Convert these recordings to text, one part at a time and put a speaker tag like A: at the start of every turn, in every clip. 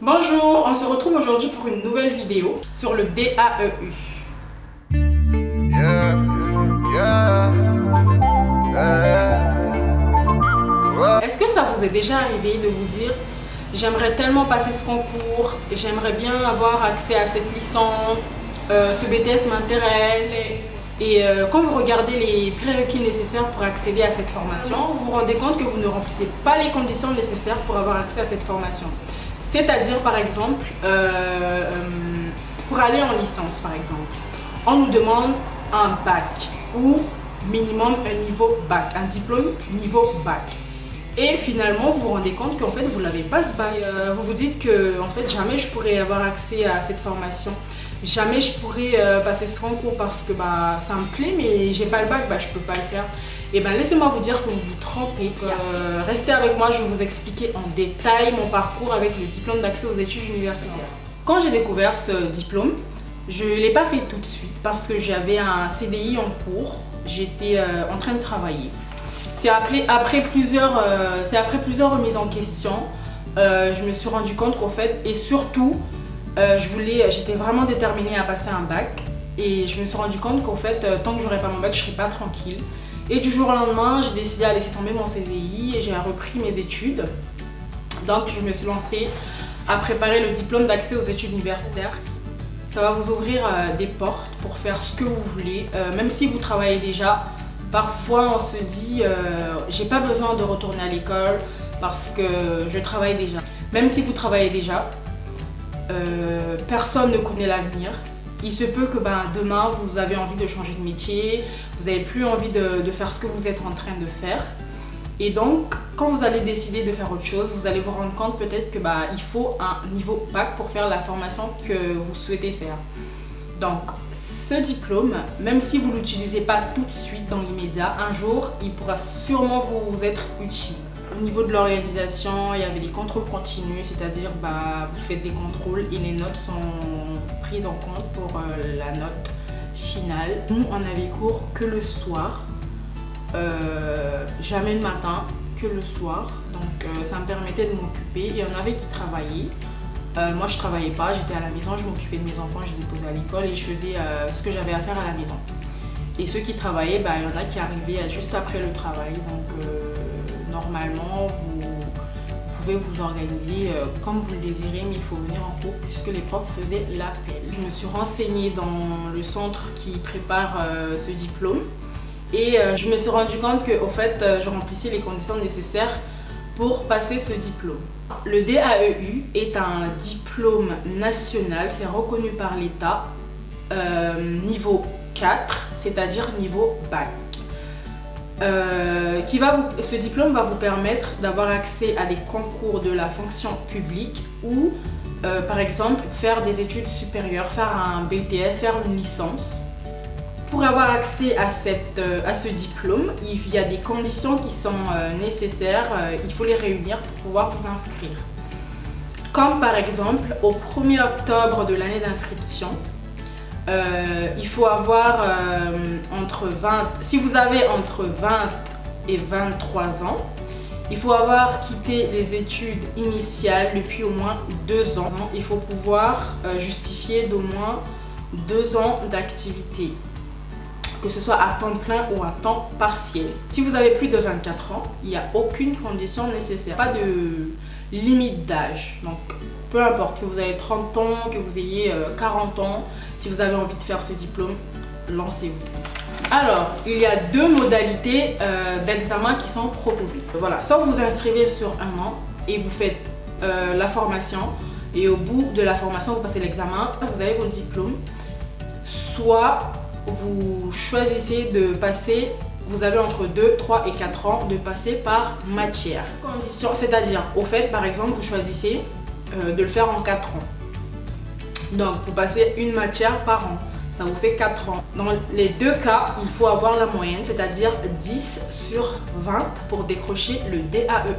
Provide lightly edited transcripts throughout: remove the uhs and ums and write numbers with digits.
A: Bonjour, on se retrouve aujourd'hui pour une nouvelle vidéo sur le DAEU.
B: Yeah, yeah, yeah.
A: Est-ce que ça vous est déjà arrivé de vous dire j'aimerais tellement passer ce concours, j'aimerais bien avoir accès à cette licence, ce BTS m'intéresse et quand vous regardez les prérequis nécessaires pour accéder à cette formation, vous vous rendez compte que vous ne remplissez pas les conditions nécessaires pour avoir accès à cette formation. C'est-à-dire, par exemple, pour aller en licence, par exemple, on nous demande un bac ou minimum un niveau bac, un diplôme niveau bac. Et finalement, vous vous rendez compte qu'en fait, vous n'avez pas ce bac. Vous vous dites que en fait, jamais je pourrais avoir accès à cette formation. Jamais je pourrais passer ce concours parce que ça me plaît, mais j'ai pas le bac, je peux pas le faire. Et laissez-moi vous dire que vous vous trompez. Restez avec moi, je vais vous expliquer en détail mon parcours avec le diplôme d'accès aux études universitaires. Quand j'ai découvert ce diplôme, je ne l'ai pas fait tout de suite parce que j'avais un CDI en cours. J'étais en train de travailler. C'est après plusieurs remises en question, je me suis rendu compte qu'en fait, et surtout, j'étais vraiment déterminée à passer un bac. Et je me suis rendu compte qu'en fait, tant que j'aurais pas mon bac, je serais pas tranquille. Et du jour au lendemain, j'ai décidé à laisser tomber mon CDI et j'ai repris mes études. Donc je me suis lancée à préparer le diplôme d'accès aux études universitaires. Ça va vous ouvrir des portes pour faire ce que vous voulez, même si vous travaillez déjà. Parfois on se dit, j'ai pas besoin de retourner à l'école parce que je travaille déjà. Même si vous travaillez déjà, personne ne connaît l'avenir. Il se peut que demain vous avez envie de changer de métier, vous n'avez plus envie de faire ce que vous êtes en train de faire. Et donc, quand vous allez décider de faire autre chose, vous allez vous rendre compte peut-être que il faut un niveau bac pour faire la formation que vous souhaitez faire. Donc, ce diplôme, même si vous ne l'utilisez pas tout de suite dans l'immédiat, un jour, il pourra sûrement vous être utile. Au niveau de l'organisation, il y avait des contrôles continus, c'est-à-dire vous faites des contrôles et les notes sont prises en compte pour la note finale. Nous, on avait cours que le soir, jamais le matin, que le soir. Donc ça me permettait de m'occuper. Il y en avait qui travaillaient. Moi, je travaillais pas, j'étais à la maison, je m'occupais de mes enfants, je les déposais à l'école et je faisais ce que j'avais à faire à la maison. Et ceux qui travaillaient, il y en a qui arrivaient juste après le travail. Donc normalement, vous pouvez vous organiser comme vous le désirez, mais il faut venir en cours puisque les profs faisaient l'appel. Je me suis renseignée dans le centre qui prépare ce diplôme et je me suis rendu compte que, au fait, je remplissais les conditions nécessaires pour passer ce diplôme. Le DAEU est un diplôme national, c'est reconnu par l'État, niveau 4, c'est-à-dire niveau bac. Ce diplôme va vous permettre d'avoir accès à des concours de la fonction publique ou par exemple faire des études supérieures, faire un BTS, faire une licence. Pour avoir accès à ce diplôme, il y a des conditions qui sont nécessaires, il faut les réunir pour pouvoir vous inscrire. Comme par exemple au 1er octobre de l'année d'inscription, il faut avoir si vous avez entre 20 et 23 ans, il faut avoir quitté les études initiales depuis au moins 2 ans. Il faut pouvoir justifier d'au moins 2 ans d'activité, que ce soit à temps plein ou à temps partiel. Si vous avez plus de 24 ans, il n'y a aucune condition nécessaire, pas de limite d'âge. Donc peu importe que vous ayez 30 ans, que vous ayez 40 ans, si vous avez envie de faire ce diplôme, lancez-vous. Alors, il y a 2 modalités d'examen qui sont proposées. Voilà, soit vous inscrivez sur 1 an et vous faites la formation et au bout de la formation, vous passez l'examen, vous avez votre diplôme. Soit vous choisissez de passer, vous avez entre 2, 3 et 4 ans de passer par matière. Condition, c'est-à-dire, au fait, par exemple, vous choisissez de le faire en 4 ans. Donc, vous passez une matière par an. Ça vous fait 4 ans. Dans les 2 cas, il faut avoir la moyenne, c'est-à-dire 10 sur 20 pour décrocher le DAEU.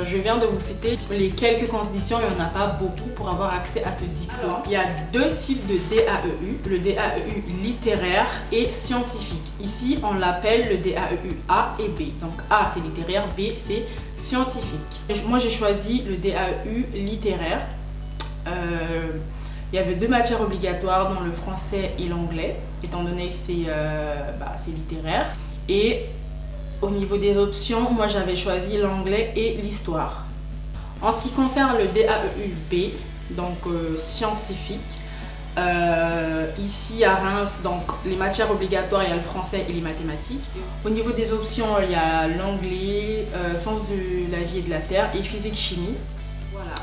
A: Je viens de vous citer les quelques conditions, il n'y en a pas beaucoup pour avoir accès à ce diplôme. Alors, il y a 2 types de DAEU, le DAEU littéraire et scientifique. Ici, on l'appelle le DAEU A et B. Donc A, c'est littéraire, B, c'est scientifique. Moi, j'ai choisi le DAEU littéraire Il y avait 2 matières obligatoires dans le français et l'anglais, étant donné que c'est littéraire. Et au niveau des options, moi j'avais choisi l'anglais et l'histoire. En ce qui concerne le DAEUB, donc scientifique, ici à Reims, donc les matières obligatoires, il y a le français et les mathématiques. Au niveau des options, il y a l'anglais, sciences de la vie et de la terre et physique-chimie. Voilà.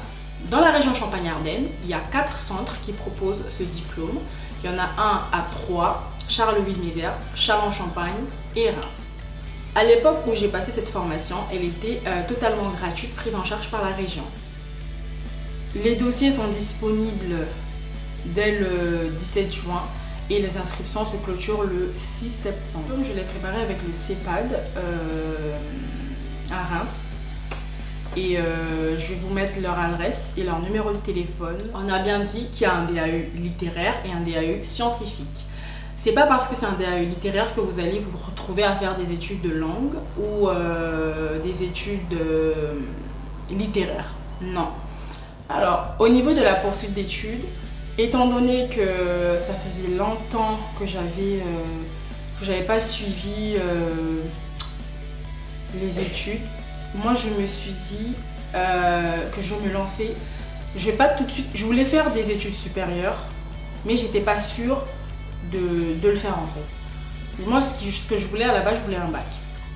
A: Dans la région Champagne-Ardenne, il y a 4 centres qui proposent ce diplôme. Il y en a un à Troyes, Charleville-Mézières, Châlons-en-Champagne et Reims. À l'époque où j'ai passé cette formation, elle était totalement gratuite, prise en charge par la région. Les dossiers sont disponibles dès le 17 juin et les inscriptions se clôturent le 6 septembre. Comme je l'ai préparé avec le CEPAD à Reims. Et je vais vous mettre leur adresse et leur numéro de téléphone. On a bien dit qu'il y a un DAE littéraire et un DAE scientifique. C'est pas parce que c'est un DAE littéraire que vous allez vous retrouver à faire des études de langue ou des études littéraires. Non. Alors, au niveau de la poursuite d'études, étant donné que ça faisait longtemps que j'avais pas suivi les études, moi je me suis dit que je me lançais. Je vais pas tout de suite. Je voulais faire des études supérieures, mais j'étais pas sûre de le faire en fait. Moi, ce que je voulais à la base, je voulais un bac.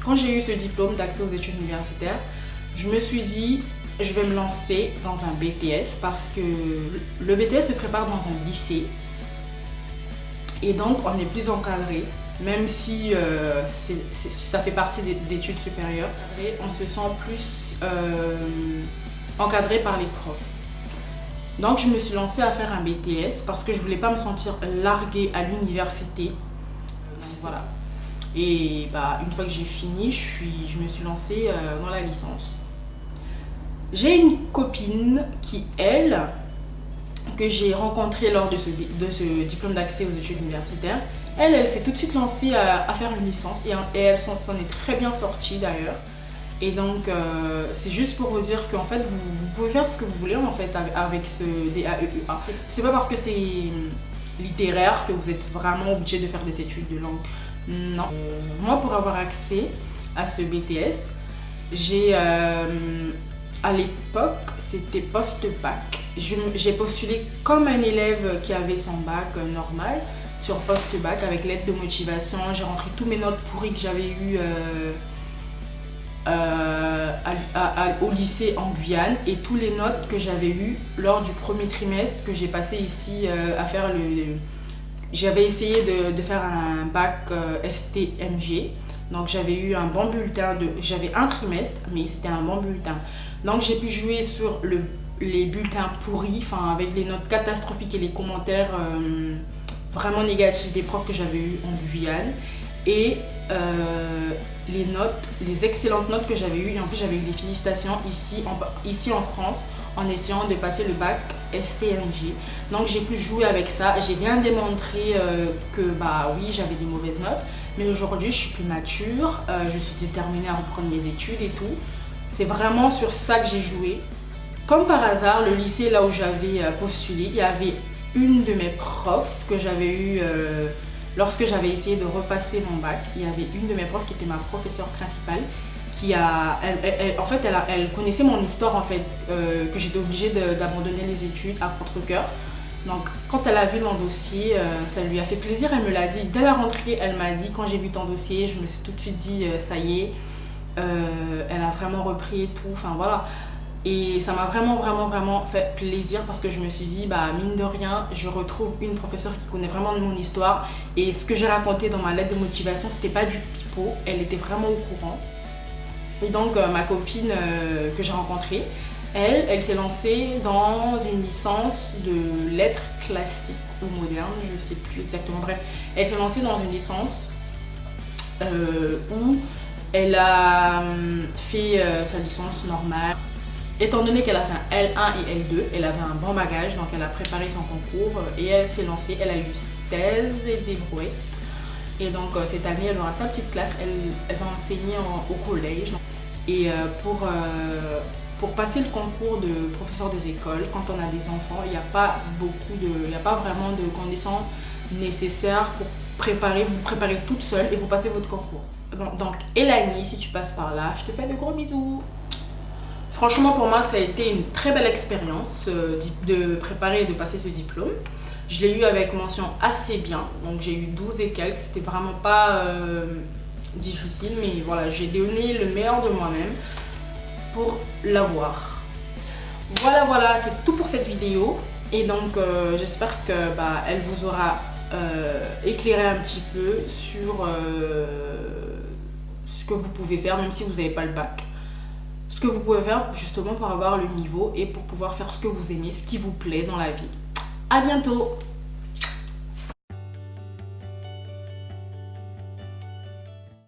A: Quand j'ai eu ce diplôme d'accès aux études universitaires, je me suis dit, je vais me lancer dans un BTS parce que le BTS se prépare dans un lycée et donc on est plus encadré, même si ça fait partie d'études supérieures. Et on se sent plus encadré par les profs. Donc je me suis lancée à faire un BTS parce que je voulais pas me sentir larguée à l'université. Voilà. Et une fois que j'ai fini, je me suis lancée dans la licence. J'ai une copine qui, que j'ai rencontrée lors de ce diplôme d'accès aux études universitaires, elle s'est tout de suite lancée à faire une licence et elle s'en est très bien sortie d'ailleurs. Et donc, c'est juste pour vous dire qu'en fait, vous pouvez faire ce que vous voulez en fait avec ce DAEUA. C'est pas parce que c'est littéraire que vous êtes vraiment obligé de faire des études de langue. Non. Moi, pour avoir accès à ce BTS, j'ai à l'époque, c'était post-bac. J'ai postulé comme un élève qui avait son bac normal sur post-bac avec l'aide de motivation. J'ai rentré tous mes notes pourries que j'avais eues au lycée en Guyane et tous les notes que j'avais eues lors du premier trimestre que j'ai passé ici à faire J'avais essayé de faire un bac STMG. Donc j'avais eu un bon bulletin, j'avais un trimestre, mais c'était un bon bulletin. Donc j'ai pu jouer sur les bulletins pourris, avec les notes catastrophiques et les commentaires vraiment négatifs des profs que j'avais eu en Guyane. Et les excellentes notes que j'avais eues. Et en plus j'avais eu des félicitations ici en France en essayant de passer le bac STMG. Donc j'ai pu jouer avec ça. J'ai bien démontré que oui, j'avais des mauvaises notes. Mais aujourd'hui, je suis plus mature, je suis déterminée à reprendre mes études et tout. C'est vraiment sur ça que j'ai joué. Comme par hasard, le lycée là où j'avais postulé, il y avait une de mes profs que j'avais eue lorsque j'avais essayé de repasser mon bac. Il y avait une de mes profs qui était ma professeure principale. Elle connaissait mon histoire en fait, que j'étais obligée d'abandonner les études à contre-cœur. Donc quand elle a vu mon dossier, ça lui a fait plaisir, elle me l'a dit. Dès la rentrée, elle m'a dit, quand j'ai vu ton dossier, je me suis tout de suite dit, ça y est, elle a vraiment repris et tout, voilà. Et ça m'a vraiment fait plaisir parce que je me suis dit, mine de rien, je retrouve une professeure qui connaît vraiment mon histoire. Et ce que j'ai raconté dans ma lettre de motivation, c'était pas du pipeau, elle était vraiment au courant. Et donc ma copine que j'ai rencontrée, elle s'est lancée dans une licence de lettres classiques ou modernes, je ne sais plus exactement. Bref, elle s'est lancée dans une licence où elle a fait sa licence normale. Étant donné qu'elle a fait un L1 et L2, elle avait un bon bagage, donc elle a préparé son concours et elle s'est lancée. Elle a eu 16 et débrouillé. Et donc cette année, elle aura sa petite classe, elle va enseigner au collège. Et pour pour passer le concours de professeur des écoles, quand on a des enfants, il n'y a pas vraiment de conditions nécessaires pour vous préparez toute seule et vous passez votre concours. Bon, donc Elani, si tu passes par là, je te fais de gros bisous. Franchement, pour moi, ça a été une très belle expérience de préparer et de passer ce diplôme. Je l'ai eu avec mention assez bien, donc j'ai eu 12 et quelques, c'était vraiment pas difficile, mais voilà, j'ai donné le meilleur de moi-même pour l'avoir. Voilà, c'est tout pour cette vidéo, et donc j'espère que elle vous aura éclairé un petit peu sur ce que vous pouvez faire, même si vous n'avez pas le bac. Ce que vous pouvez faire justement pour avoir le niveau et pour pouvoir faire ce que vous aimez, ce qui vous plaît dans la vie. À bientôt!